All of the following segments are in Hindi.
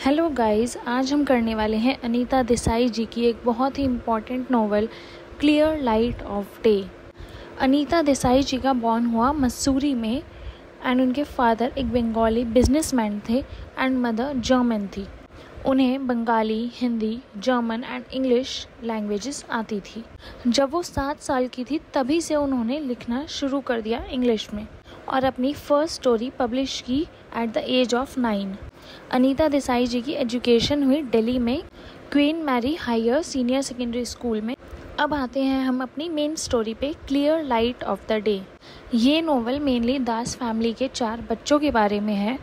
हेलो गाइस, आज हम करने वाले हैं अनीता देसाई जी की एक बहुत ही important novel clear light of day. Anita Desai ji का बॉर्न हुआ मसूरी में एंड उनके फादर एक बंगाली बिजनेसमैन थे एंड मदर जर्मन थी। उन्हें Bengali, Hindi, German and English languages आती थी। जब वो 7 साल की थी तभी से उन्होंने लिखना शुरू कर दिया इंग्लिश में और अपनी फर्स्ट स्टोरी पब्लिश की at the age of 9। Anita Desai ji की एजुकेशन हुई दिल्ली में Queen Mary higher senior secondary school में। अब आते हैं हम अपनी मेन स्टोरी पे, clear light of the day. ये नोवेल मेनली दास फैमिली के 4 बच्चों के बारे में है,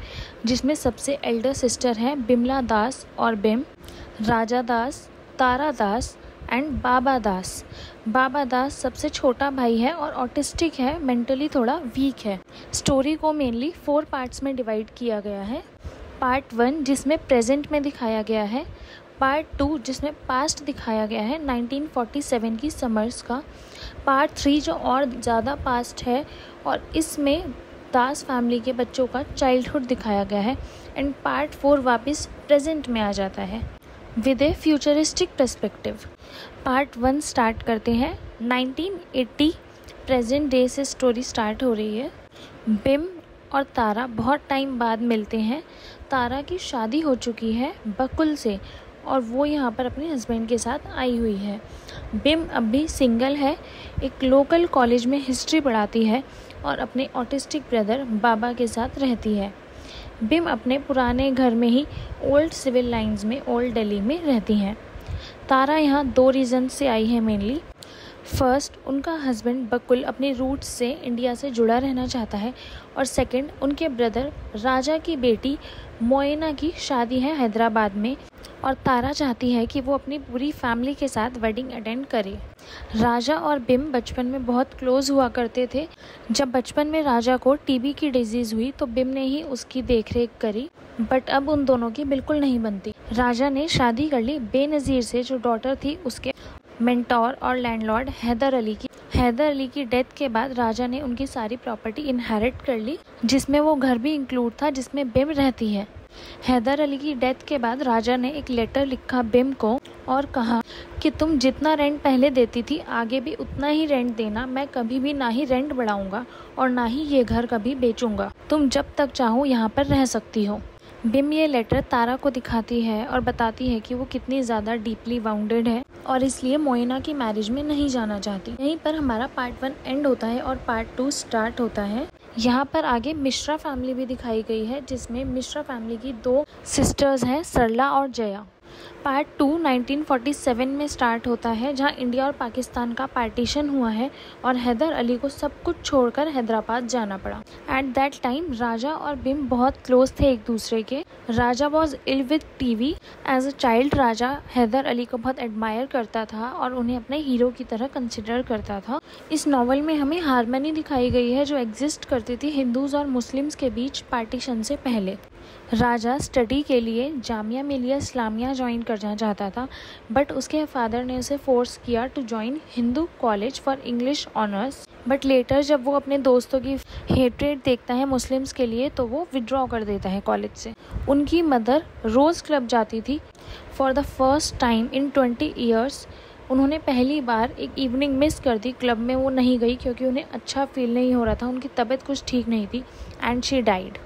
जिसमें सबसे एल्डर सिस्टर है बिमला दास और बिम, राजा दास, तारा दास एंड बाबा दास। बाबा दास सबसे छोटा भाई है और ऑटिस्टिक है, मेंटली थोड़ा वीक है। स्टोरी को मेनली 4 पार्ट्स में डिवाइड किया गया है। पार्ट 1 जिसमें प्रेजेंट में दिखाया गया है, पार्ट 2 जिसमें पास्ट दिखाया गया है 1947 की समर्स का, पार्ट 3 जो और ज़्यादा पास्ट है और इसमें दास फैमिली के बच्चों का चाइल्डहुड दिखाया गया है, एंड पार्ट 4 वापस प्रेजेंट में आ जाता है with A futuristic perspective. Part 1 start करते हैं 1980 प्रेजेंट डे से स्टोरी स्टार्ट हो रही है। बिम और तारा बहुत टाइम बाद मिलते हैं। तारा की शादी हो चुकी है बकुल से और वो यहाँ पर अपने हस्बैंड के साथ आई हुई है। बिम अब भी सिंगल है, एक लोकल कॉलेज में हिस्ट्री पढ़ाती है और अपने ऑटिस्टिक ब्रदर बाबा के साथ रहती है। बिम अपने पुराने घर में ही ओल्ड सिविल लाइंस में ओल्ड दिल्ली में रहती हैं। तारा यहाँ 2 रीज़न से आई है मेनली। फर्स्ट, उनका हस्बैंड बकुल अपने रूट्स से इंडिया से जुड़ा रहना चाहता है और सेकंड, उनके ब्रदर राजा की बेटी मोइना की शादी है हैदराबाद में और तारा चाहती है कि वो अपनी पूरी फैमिली के साथ वेडिंग अटेंड करे। राजा और बिम बचपन में बहुत क्लोज हुआ करते थे। जब बचपन में राजा को टीबी की डिजीज़ हुई तो बिम ने ही उसकी देखरेख करी, बट अब उन दोनों की बिल्कुल नहीं बनती। राजा ने शादी कर ली बेनज़ीर से, जो डॉटर थी उसके मेंटोर और लैंडलॉर्ड हैदर अली की डेथ के बाद राजा ने उनकी सारी प्रॉपर्टी इनहेरिट कर ली, जिसमें वो घर भी इंक्लूड था जिसमें बिम रहती है। हैदर अली की डेथ के बाद राजा ने एक लेटर लिखा बिम को और कहा कि तुम जितना रेंट पहले देती थी आगे भी उतना ही रेंट देना, मैं कभी भी ना ही रेंट बढ़ाऊंगा और ना ही ये घर कभी बेचूंगा, तुम जब तक चाहो यहाँ पर रह सकती हो। बिम ये लेटर तारा को दिखाती है और बताती है कि वो कितनी ज़्यादा डीपली वाउंडेड है और इसलिए मोइना की मैरिज में नहीं जाना चाहती। यहीं पर हमारा पार्ट 1 एंड होता है और पार्ट 2 स्टार्ट होता है। यहाँ पर आगे मिश्रा फैमिली भी दिखाई गई है, जिसमें मिश्रा फैमिली की 2 सिस्टर्स हैं, सरला और जया। पार्ट 2 1947 में स्टार्ट होता है, जहाँ इंडिया और पाकिस्तान का पार्टीशन हुआ है और हैदर अली को सब कुछ छोड़कर हैदराबाद जाना पड़ा। एट दैट टाइम राजा और बिम बहुत क्लोज थे एक दूसरे के। Raja was ill with TB. As a child Raja Haider Ali को बहुत एडमायर करता था और उन्हें अपने हीरो की तरह कंसिडर करता था। इस नॉवल में हमें हारमनी दिखाई गई है जो एग्जिस्ट करती थी हिंदूज और मुस्लिम्स के बीच पार्टीशन से पहले। राजा स्टडी के लिए जामिया मिलिया इस्लामिया ज्वाइन करना चाहता था, बट उसके फादर ने उसे फोर्स किया to join Hindu College for English honours. But later जब वो अपने दोस्तों की हेट्रेड देखता है मुस्लिम्स के लिए तो वो विड्रॉ कर देता है कॉलेज से। उनकी मदर रोज़ क्लब जाती थी। For the first time in 20 years उन्होंने पहली बार एक इवनिंग मिस कर दी। क्लब में वो नहीं गई क्योंकि उन्हें अच्छा फील नहीं हो रहा था, उनकी तबीयत कुछ ठीक नहीं थी and she died.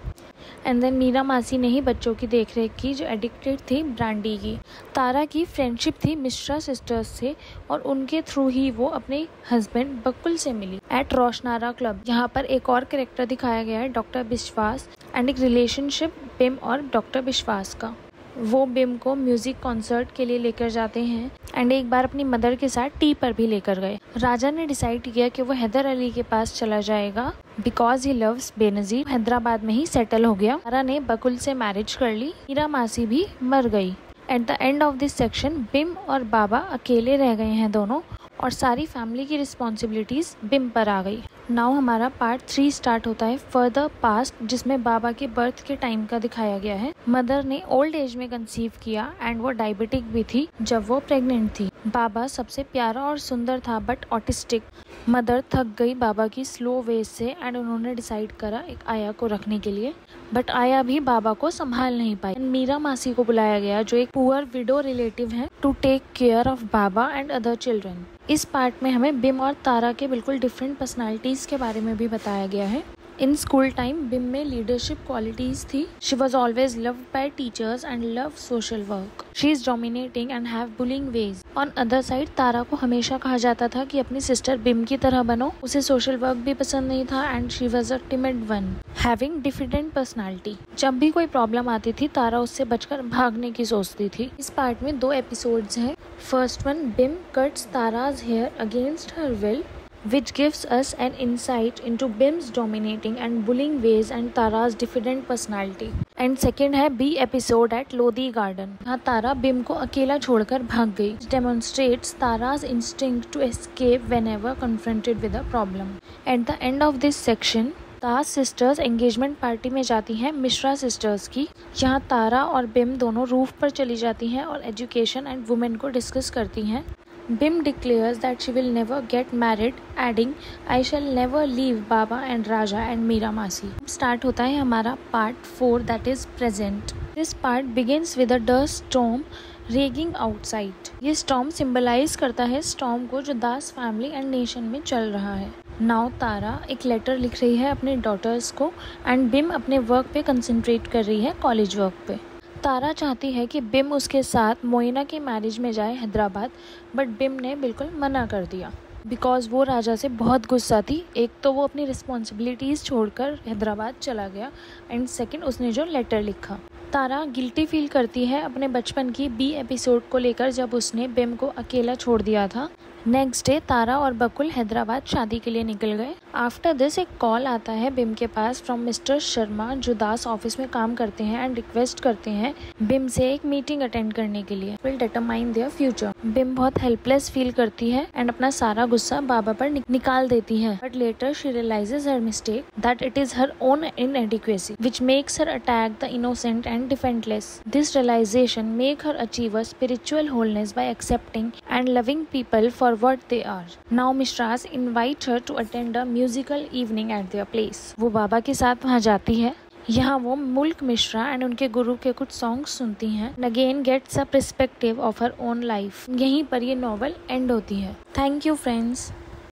And then Meera मासी ने ही बच्चों की देखरेख की जो एडिक्टेड थी ब्रांडी की। तारा की फ्रेंडशिप थी मिश्रा सिस्टर्स से और उनके थ्रू ही वो अपने हस्बैंड बकुल से मिली एट रोशनारा क्लब। यहाँ पर एक और कैरेक्टर दिखाया गया है, डॉक्टर विश्वास, एंड एक रिलेशनशिप बिम और डॉक्टर विश्वास का। वो बिम को म्यूजिक कॉन्सर्ट के लिए लेकर जाते हैं एंड एक बार अपनी मदर के साथ टी पर भी लेकर गए। राजा ने डिसाइड किया कि वो हैदर अली के पास चला जाएगा because he loves Benazir. Hyderabad में ही सेटल हो गया। तारा ने बकुल से मैरिज कर ली। मीरा मासी भी मर गई। At the end of this section Bim और बाबा अकेले रह गए हैं दोनों और सारी फैमिली की रिस्पॉन्सिबिलिटीज बिम पर आ गई। नाउ हमारा पार्ट 3 स्टार्ट होता है फर्दर पास्ट, जिसमें बाबा के बर्थ के टाइम का दिखाया गया है। मदर ने ओल्ड एज में कंसीव किया एंड वो डायबिटिक भी थी जब वो प्रेग्नेंट थी। बाबा सबसे प्यारा और सुंदर था बट ऑटिस्टिक। मदर थक गई बाबा की स्लो वेज से एंड उन्होंने डिसाइड करा एक आया को रखने के लिए, बट आया भी बाबा को संभाल नहीं पाई। मीरा मासी को बुलाया गया जो एक पुअर विडो रिलेटिव है to take care of Baba and other children. इस पार्ट में हमें बिम और तारा के बिल्कुल डिफरेंट पर्सनालिटीज के बारे में भी बताया गया है। इन स्कूल टाइम बिम में लीडरशिप क्वालिटीज थी। She was always loved by teachers and love social work. She is dominating and have bullying ways. On other side Tara को हमेशा कहा जाता था कि अपनी सिस्टर बिम की तरह बनो। उसे सोशल वर्क भी पसंद नहीं था and she was a timid one having different personality. जब भी कोई प्रॉब्लम आती थी तारा उससे बचकर भागने की सोचती थी। इस पार्ट में 2 एपिसोड्स हैं। First one, Bim cuts Tara's hair against her will, which gives us an insight into Bim's dominating and bullying ways and Tara's different personality. And second है B episode at Lodi Garden. यहाँ तारा बिम को अकेला छोड़कर भाग गई. Demonstrates Tara's instinct to escape whenever confronted with a problem. At the end of this section, Taj sisters engagement party में जाती हैं मिश्रा सिस्टर्स की। यहाँ तारा और बिम दोनों रूफ पर चली जाती हैं और एजुकेशन एंड वुमेन को डिस्कस करती हैं। Bim declares that she will never get married, adding, "I shall never leave Baba and Raja and Meera Masi." Start होता है हमारा part 4 that is present. This part begins with a dust storm raging outside. ये storm symbolize करता है storm को जो दास फैमिली एंड नेशन में चल रहा है। नाउ तारा एक लेटर लिख रही है अपने डॉटर्स को एंड बिम अपने वर्क पे कंसंट्रेट कर रही है, कॉलेज वर्क पे। तारा चाहती है कि बिम उसके साथ मोइना के मैरिज में जाए हैदराबाद, बट बिम ने बिल्कुल मना कर दिया बिकॉज वो राजा से बहुत गुस्सा थी। एक तो वो अपनी रिस्पॉन्सिबिलिटीज़ छोड़कर हैदराबाद चला गया एंड सेकंड उसने जो लेटर लिखा। तारा गिल्टी फील करती है अपने बचपन की B एपिसोड को लेकर जब उसने बिम को अकेला छोड़ दिया था। नेक्स्ट डे तारा और बकुल हैदराबाद शादी के लिए निकल गए। आफ्टर दिस एक कॉल आता है बिम के पास फ्रॉम मिस्टर शर्मा जो दास ऑफिस में काम करते हैं एंड रिक्वेस्ट करते हैं बिम से एक मीटिंग अटेंड करने के लिए। Will determine their future. Bim बहुत हेल्पलेस फील करती है एंड अपना सारा गुस्सा बाबा पर निकाल देती है, but later she realises her mistake that it is her own inadequacy which makes her attack the innocent and defenceless. This realisation make her achieve a spiritual wholeness by accepting and loving people for what they are. Now Mishras invite her to attend a musical evening at their place. वो बाबा के साथ वहाँ जाती है। यहाँ वो मुल्क मिश्रा एंड उनके गुरु के कुछ सॉन्ग्स सुनती हैं। Again gets a perspective of her own life. यहीं पर ये नॉवल एंड होती है। Thank you friends.